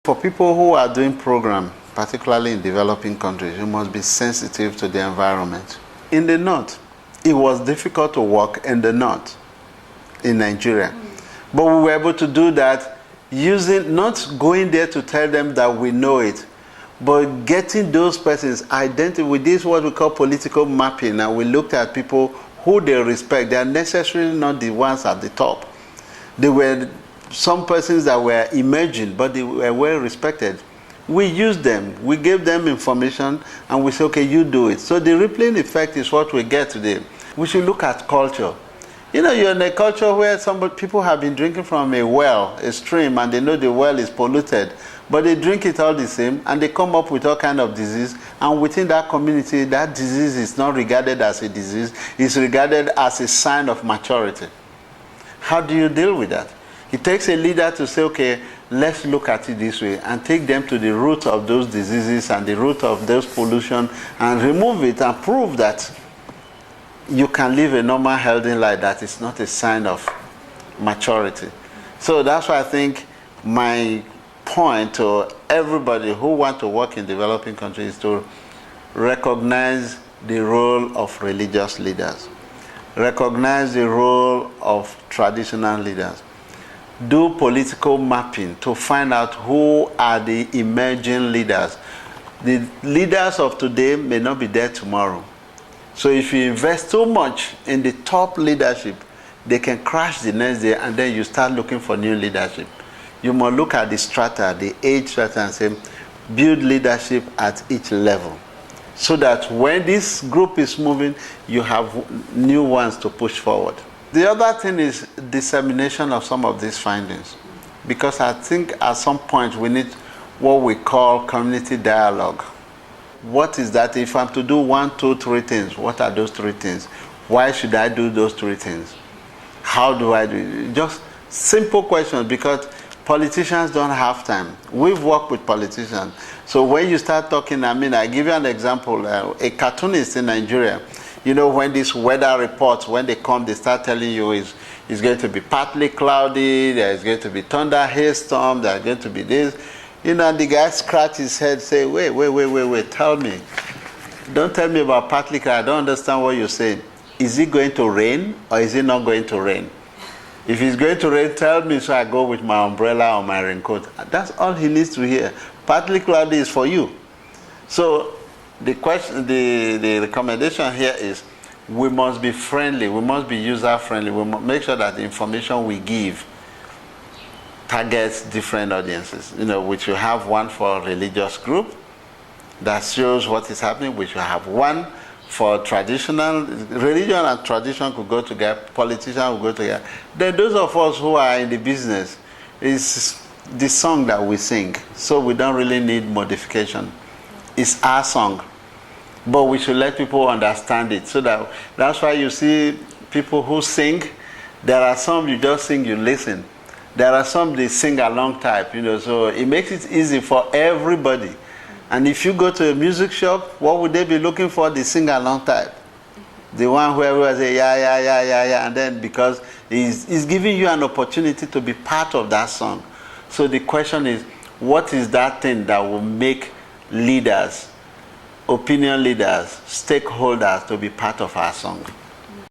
For people who are doing program, particularly in developing countries, you must be sensitive to the environment. In the north, it was difficult to work in the north, in Nigeria. But we were able to do that using, not going there to tell them that we know it, but getting those persons identified with this, what we call political mapping, and we looked at people who they respect. They are necessarily not the ones at the top. They were some persons that were emerging, but they were well respected. We used them, we gave them information, and we said, okay, you do it. So the rippling effect is what we get today. We should look at culture. You know, you're in a culture where people have been drinking from a well, a stream, and they know the well is polluted, but they drink it all the same, and they come up with all kind of disease, and within that community, that disease is not regarded as a disease, it's regarded as a sign of maturity. How do you deal with that? It takes a leader to say, okay, let's look at it this way, and take them to the root of those diseases and the root of those pollution, and remove it and prove that you can live a normal, healthy life that is not a sign of maturity. So that's why I think my point to everybody who wants to work in developing countries is to recognize the role of religious leaders, recognize the role of traditional leaders, do political mapping to find out who are the emerging leaders. The leaders of today may not be there tomorrow. So if you invest too much in the top leadership, they can crash the next day, and then you start looking for new leadership. You must look at the strata, the age strata, and say, build leadership at each level, so that when this group is moving, you have new ones to push forward. The other thing is dissemination of some of these findings, because I think at some point we need what we call community dialogue. What is that? If I'm to do 1, 2, 3 things, what are those 3 things? Why should I do those 3 things? How do I do it? Just simple questions, because politicians don't have time. We've worked with politicians. So when you start talking, I give you an example. A cartoonist in Nigeria, you know, when these weather reports, when they come, they start telling you it's going to be partly cloudy, there's going to be thunder, hailstorm, there's going to be this. You know, and the guy scratch his head, say, wait, tell me. Don't tell me about partly cloudy. I don't understand what you're saying. Is it going to rain or is it not going to rain? If it's going to rain, tell me so I go with my umbrella or my raincoat. That's all he needs to hear. Partly cloudy is for you. So the recommendation here is we must be friendly, we must be user-friendly, we must make sure that the information we give targets different audiences. You know, we should have one for religious group that shows what is happening. We should have one for traditional. Religion and tradition could go together, politicians will go together. Then those of us who are in the business, is the song that we sing, so we don't really need modification. It's our song, but we should let people understand it. So that's why you see people who sing. There are some you just sing, you listen. There are some they sing along type, you know, so it makes it easy for everybody. And if you go to a music shop, what would they be looking for? The sing along type. The one where we say yeah, and then because he's giving you an opportunity to be part of that song. So the question is, what is that thing that will make leaders, opinion leaders, stakeholders to be part of our song?